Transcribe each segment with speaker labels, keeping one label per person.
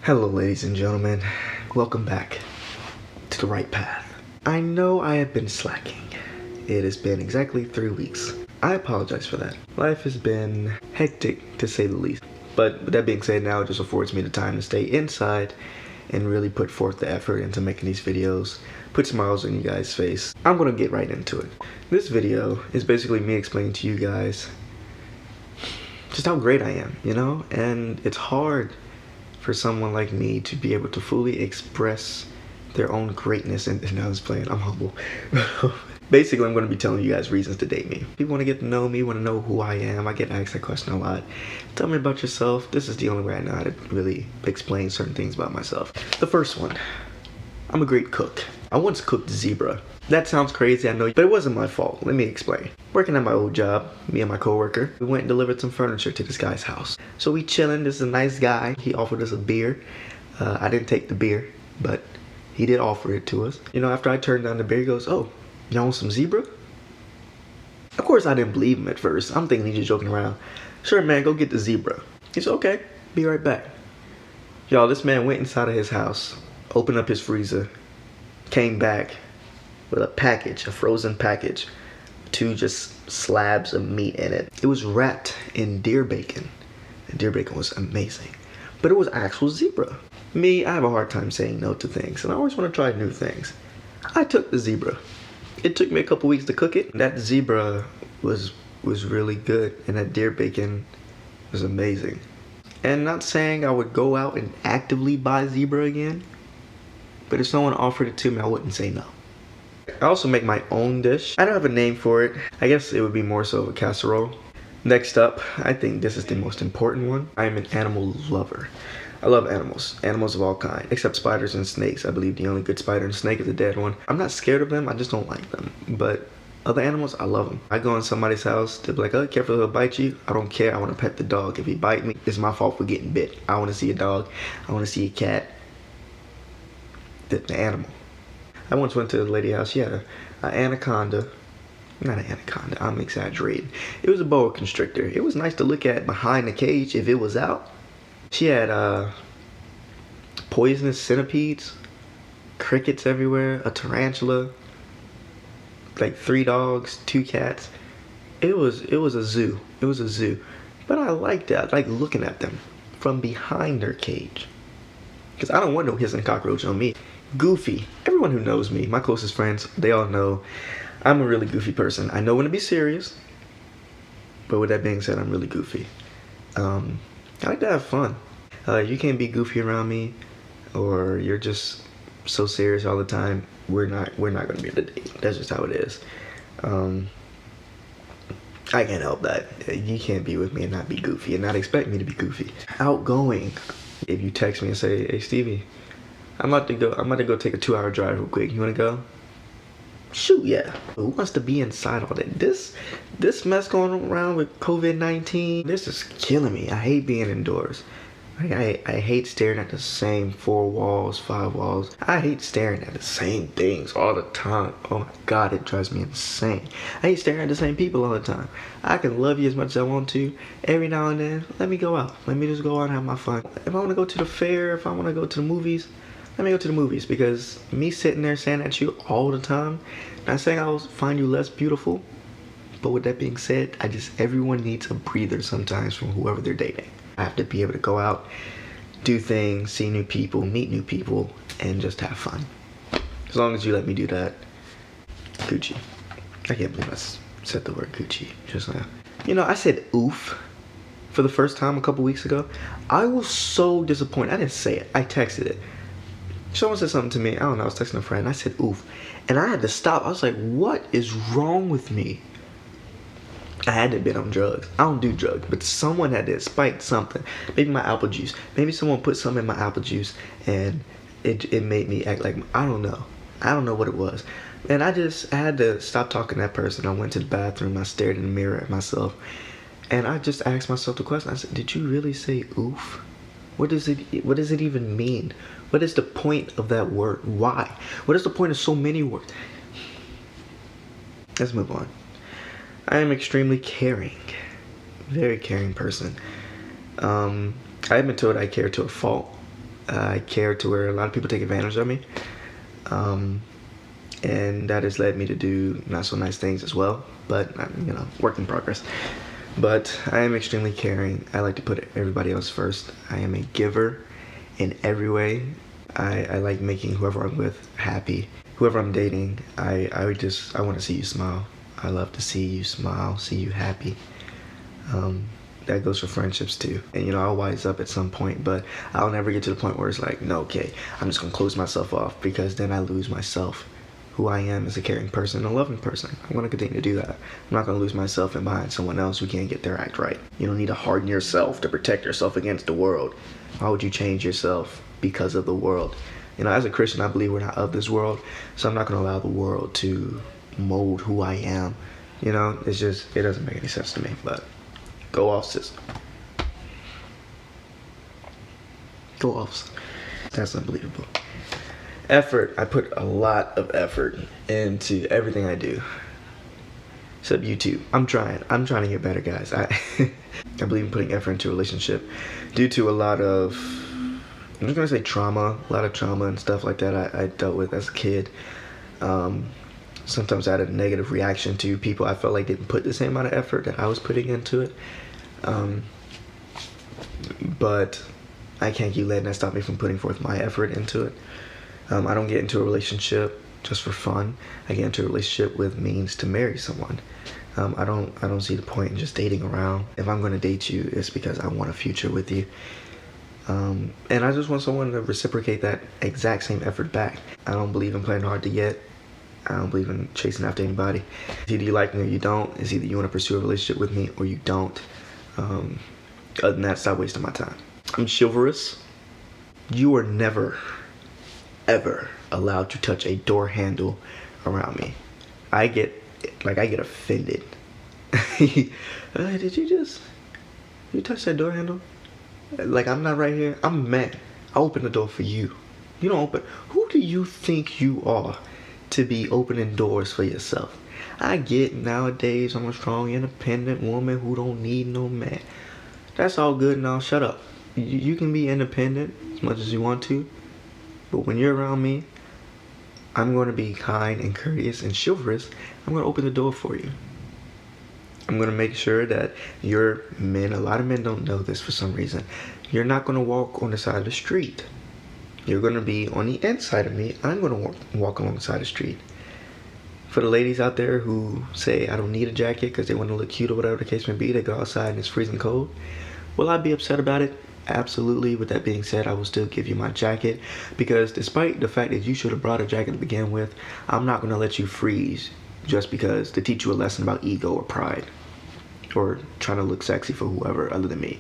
Speaker 1: Hello ladies and gentlemen, welcome back to the right path. I know I have been slacking. It has been exactly 3 weeks. I apologize for that. Life has been hectic to say the least. But with that being said, now it just affords me the time to stay inside and really put forth the effort into making these videos, put smiles on you guys' face. I'm gonna get right into it. This video is basically me explaining to you guys just how great I am, you know? And it's hard for someone like me to be able to fully express their own greatness. And I was playing, I'm humble. Basically, I'm going to be telling you guys reasons to date me. People want to get to know me, want to know who I am. I get asked that question a lot. Tell me about yourself. This is the only way I know how to really explain certain things about myself. The first one, I'm a great cook. I once cooked zebra. That sounds crazy, I know, but it wasn't my fault. Let me explain. Working at my old job, me and my coworker, we went and delivered some furniture to this guy's house. So we chilling, this is a nice guy. He offered us a beer. I didn't take the beer, but he did offer it to us. You know, after I turned down the beer, he goes, "Oh, y'all want some zebra?" Of course, I didn't believe him at first. I'm thinking he's just joking around. "Sure, man, go get the zebra." He said, "Okay, be right back." Y'all, this man went inside of his house, opened up his freezer, came back with a package, a frozen package, 2 just slabs of meat in it. It was wrapped in deer bacon. And deer bacon was amazing. But it was actual zebra. Me, I have a hard time saying no to things, and I always want to try new things. I took the zebra. It took me a couple weeks to cook it. That zebra was really good, and that deer bacon was amazing. And not saying I would go out and actively buy zebra again, but if someone offered it to me, I wouldn't say no. I also make my own dish. I don't have a name for it. I guess it would be more so of a casserole. Next up, I think this is the most important one. I am an animal lover. I love animals. Animals of all kinds, except spiders and snakes. I believe the only good spider and snake is a dead one. I'm not scared of them, I just don't like them. But other animals, I love them. I go in somebody's house, they'll be like, "Oh, careful, he'll bite you." I don't care, I want to pet the dog. If he bite me, it's my fault for getting bit. I want to see a dog, I want to see a cat. The animal. I once went to a lady's house. She had an anaconda. Not an anaconda, I'm exaggerating. It was a boa constrictor. It was nice to look at behind the cage if it was out. She had poisonous centipedes, crickets everywhere, a tarantula, like 3 dogs, 2 cats. It was a zoo. It was a zoo. But I liked that. I like looking at them from behind their cage. Because I don't want no hissing cockroach on me. Goofy. Everyone who knows me, my closest friends, they all know I'm a really goofy person. I know when to be serious, but with that being said, I'm really goofy. I like to have fun. You can't be goofy around me, or you're just so serious all the time. We're not gonna be able to date. That's just how it is. I can't help that. You can't be with me and not be goofy and not expect me to be goofy. Outgoing. If you text me and say, "Hey Stevie, I'm about to go take a 2-hour drive real quick. You wanna go?" Shoot, yeah. Who wants to be inside all that? This mess going around with COVID-19, this is killing me. I hate being indoors. I hate staring at the same 4 walls, 5 walls. I hate staring at the same things all the time. Oh my God, it drives me insane. I hate staring at the same people all the time. I can love you as much as I want to. Every now and then, let me go out. Let me just go out and have my fun. If I want to go to the fair, if I want to go to the movies, let me go to the movies. Because me sitting there staring at you all the time, not saying I will find you less beautiful, but with that being said, everyone needs a breather sometimes from whoever they're dating. I have to be able to go out, do things, see new people, meet new people, and just have fun. As long as you let me do that, Gucci. I can't believe I said the word Gucci just now. You know, I said oof for the first time a couple weeks ago. I was so disappointed. I didn't say it, I texted it. Someone said something to me, I don't know, I was texting a friend, I said oof. And I had to stop. I was like, what is wrong with me? I had to have been on drugs. I don't do drugs, but someone had to spike something. Maybe my apple juice. Maybe someone put something in my apple juice and it made me act like, I don't know. I don't know what it was. And I had to stop talking to that person. I went to the bathroom, I stared in the mirror at myself, and I just asked myself the question. I said, did you really say oof? What does it even mean? What is the point of that word? Why? What is the point of so many words? Let's move on. I am extremely caring. Very caring person. I've been told I care to a fault. I care to where a lot of people take advantage of me. And that has led me to do not so nice things as well, but work in progress. But I am extremely caring. I like to put everybody else first. I am a giver in every way. I like making whoever I'm with happy. Whoever I'm dating, I want to see you smile. I love to see you smile, see you happy. That goes for friendships too. And I'll wise up at some point, but I'll never get to the point where it's like, no, okay, I'm just gonna close myself off, because then I lose myself, who I am as a caring person and a loving person. I'm gonna continue to do that. I'm not gonna lose myself and behind someone else who can't get their act right. You don't need to harden yourself to protect yourself against the world. Why would you change yourself because of the world? As a Christian, I believe we're not of this world, so I'm not gonna allow the world to mold who I am. It doesn't make any sense to me, but go off, sis. Go off. That's unbelievable. Effort. I put a lot of effort into everything I do. Except YouTube. I'm trying to get better, guys. I believe in putting effort into a relationship due to a lot of, I'm just gonna say trauma, a lot of trauma and stuff like that I dealt with as a kid. Sometimes I had a negative reaction to people I felt like didn't put the same amount of effort that I was putting into it. But I can't keep letting that stop me from putting forth my effort into it. I don't get into a relationship just for fun. I get into a relationship with means to marry someone. I don't see the point in just dating around. If I'm going to date you, it's because I want a future with you. And I just want someone to reciprocate that exact same effort back. I don't believe in playing hard to get. I don't believe in chasing after anybody. It's either you like me or you don't. It's either you want to pursue a relationship with me or you don't. Other than that, stop wasting my time. I'm chivalrous. You are never, ever allowed to touch a door handle around me. I get offended. Did you touch that door handle? Like, I'm not right here. I'm mad. I open the door for you. You don't open. Who do you think you are to be opening doors for yourself? I get nowadays I'm a strong, independent woman who don't need no man. That's all good and all. Shut up. You can be independent as much as you want to, but when you're around me, I'm going to be kind and courteous and chivalrous. I'm going to open the door for you. I'm going to make sure that your men, a lot of men don't know this for some reason, you're not going to walk on the side of the street. You're going to be on the inside of me. I'm going to walk alongside the street. For the ladies out there who say I don't need a jacket because they want to look cute or whatever the case may be, they go outside and it's freezing cold. Will I be upset about it? Absolutely. With that being said, I will still give you my jacket, because despite the fact that you should have brought a jacket to begin with, I'm not going to let you freeze just because to teach you a lesson about ego or pride or trying to look sexy for whoever other than me.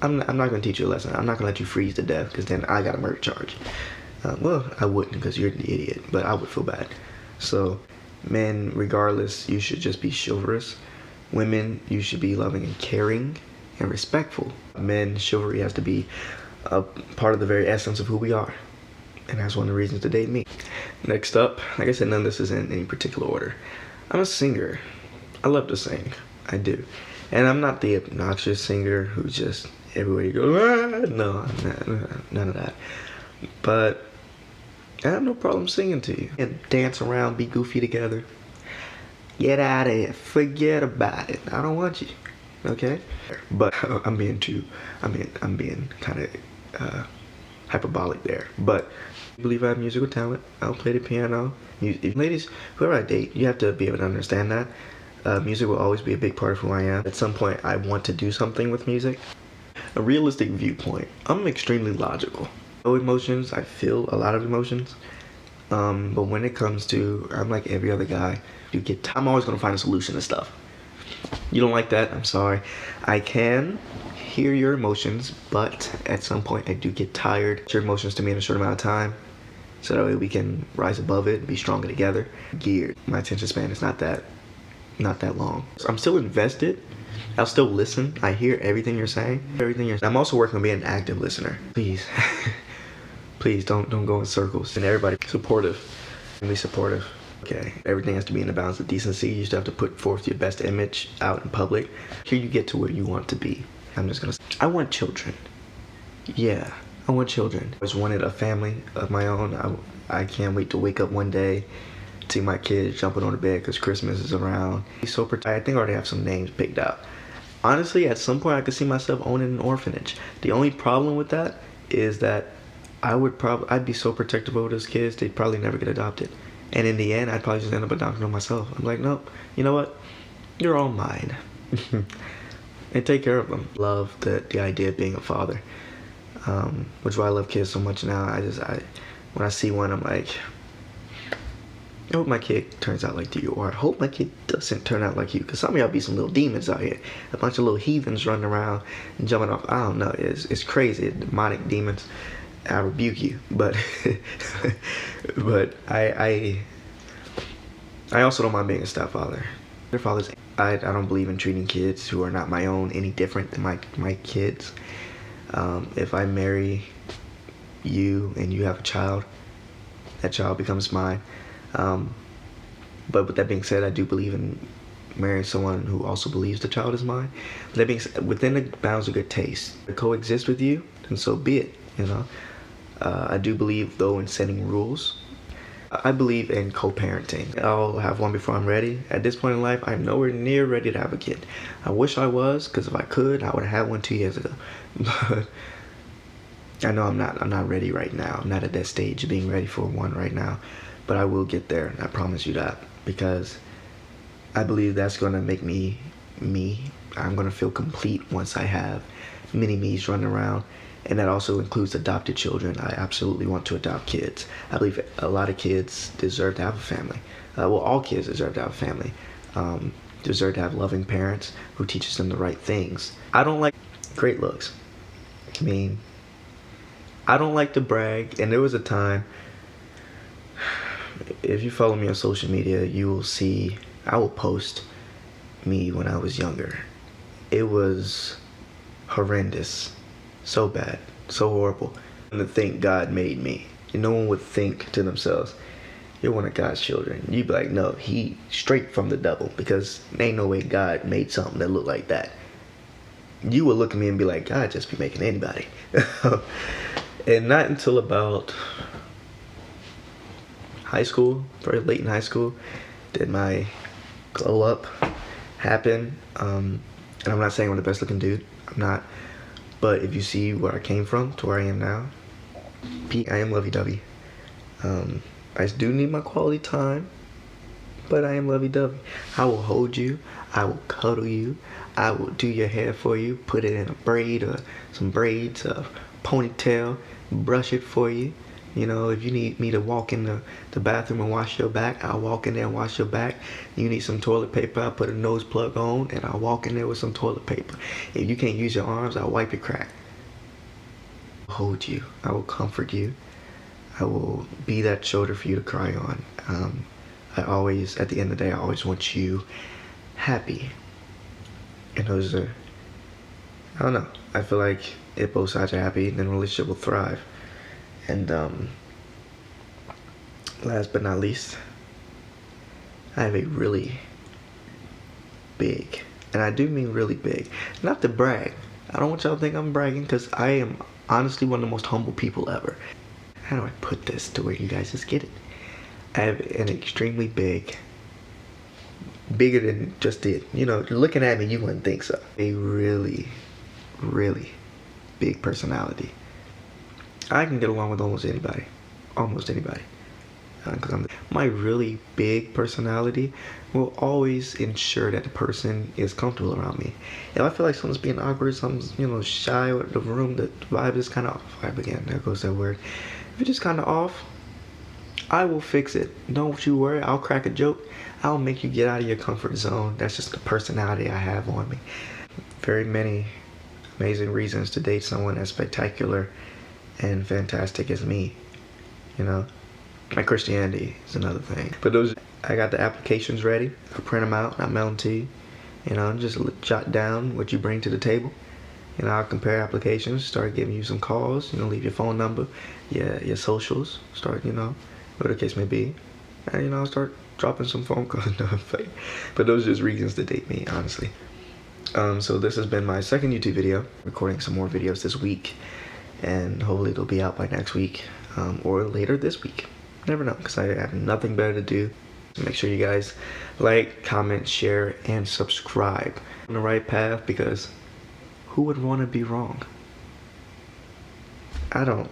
Speaker 1: I'm not going to teach you a lesson. I'm not going to let you freeze to death, because then I got a murder charge. Well, I wouldn't, because you're the idiot, but I would feel bad. So, men, regardless, you should just be chivalrous. Women, you should be loving and caring and respectful. Men, chivalry has to be a part of the very essence of who we are. And that's one of the reasons to date me. Next up, like I said, none of this is in any particular order. I'm a singer. I love to sing. I do. And I'm not the obnoxious singer who just everywhere you go, ah! No, none of that. But I have no problem singing to you. And dance around, be goofy together. Get out of here. Forget about it. I don't want you. Okay? But I'm being kind of hyperbolic there. But I believe I have musical talent. I'll play the piano. Ladies, whoever I date, you have to be able to understand that. Music will always be a big part of who I am. At some point, I want to do something with music. A realistic viewpoint. I'm extremely logical. No emotions. I feel a lot of emotions. But when it comes to, I'm like every other guy. I'm always going to find a solution to stuff. You don't like that? I'm sorry. I can hear your emotions, but at some point I do get tired. Your emotions to me in a short amount of time, so that way we can rise above it and be stronger together. Geared. My attention span is not that long. So I'm still invested. I'll still listen. I hear everything you're saying. I'm also working on being an active listener. Please, please don't go in circles. And everybody supportive. Be supportive. Okay, everything has to be in the balance of decency. You still have to put forth your best image out in public. Here you get to where you want to be. I want children. Yeah, I want children. I always wanted a family of my own. I can't wait to wake up one day, see my kids jumping on the bed because Christmas is around. So I think I already have some names picked out. Honestly, at some point I could see myself owning an orphanage. The only problem with that is that I'd be so protective over those kids, they'd probably never get adopted. And in the end, I'd probably just end up adopting them myself. I'm like, nope, you know what? You're all mine. And take care of them. Love the idea of being a father. Which is why I love kids so much now. When I see one, I'm like, I hope my kid turns out like you, or I hope my kid doesn't turn out like you, because some of y'all be some little demons out here, a bunch of little heathens running around and jumping off. I don't know, it's crazy, demonic demons. I rebuke you, but but I also don't mind being a stepfather. Their fathers, I don't believe in treating kids who are not my own any different than my kids. If I marry you and you have a child, that child becomes mine. But with that being said, I do believe in marrying someone who also believes the child is mine. But that being said, within the bounds of good taste, to coexist with you, then so be it, you know. I do believe, though, in setting rules. I believe in co-parenting. I'll have one before I'm ready. At this point in life, I'm nowhere near ready to have a kid. I wish I was, because if I could, I would have had one 2 years ago. But I know I'm not ready right now. I'm not at that stage of being ready for one right now. But I will get there, and I promise you that, because I believe that's going to make me me. I'm going to feel complete once I have mini me's running around, and that also includes adopted children. I absolutely want to adopt kids. I believe a lot of kids deserve to have a family. Well, all kids deserve to have a family. Deserve to have loving parents who teaches them the right things. I don't like great looks. I mean, I don't like to brag, and there was a time, if you follow me on social media, you will see I will post me when I was younger. It was horrendous, so bad, so horrible. And to think God made me, and no one would think to themselves, you're one of God's children. You'd be like, no, he straight from the devil, because there ain't no way God made something that looked like that. You would look at me and be like, God just be making anybody. And not until about high school, very late in high school, did my glow up happen. And I'm not saying I'm the best looking dude, I'm not. But if you see where I came from to where I am now, I am lovey-dovey. I do need my quality time, but I am lovey-dovey. I will hold you, I will cuddle you, I will do your hair for you, put it in a braid or some braids, a ponytail, brush it for you. You know, if you need me to walk in the bathroom and wash your back, I'll walk in there and wash your back. You need some toilet paper, I'll put a nose plug on and I'll walk in there with some toilet paper. If you can't use your arms, I'll wipe your crack. I'll hold you, I will comfort you. I will be that shoulder for you to cry on. I always, at the end of the day, I always want you happy. And those are, I don't know, I feel like if both sides are happy, then the relationship will thrive. And last but not least, I have a really big, and I do mean really big, not to brag. I don't want y'all to think I'm bragging, because I am honestly one of the most humble people ever. How do I put this to where you guys just get it? I have an extremely bigger than just it. You know, looking at me, you wouldn't think so. A really, really big personality. I can get along with almost anybody. Because my really big personality will always ensure that the person is comfortable around me. If I feel like someone's being awkward, someone's, you know, shy or the room, the vibe is kind of off. Vibe again, there goes that word. If it's just kind of off, I will fix it. Don't you worry, I'll crack a joke. I'll make you get out of your comfort zone. That's just the personality I have on me. Very many amazing reasons to date someone as spectacular and fantastic as me, you know. My Christianity is another thing. But I got the applications ready. I'll print them out, I'll mail them to you. You know, just jot down what you bring to the table. You know, I'll compare applications, start giving you some calls, you know, leave your phone number, your socials, start, you know, whatever the case may be. And, you know, I'll start dropping some phone calls. No, I'm fake. But those are just reasons to date me, honestly. So this has been my second YouTube video, recording some more videos this week. and hopefully it'll be out by next week, or later this week. Never know, because I have nothing better to do. Make sure you guys like, comment, share, and subscribe on the right path, because who would want to be wrong? I don't.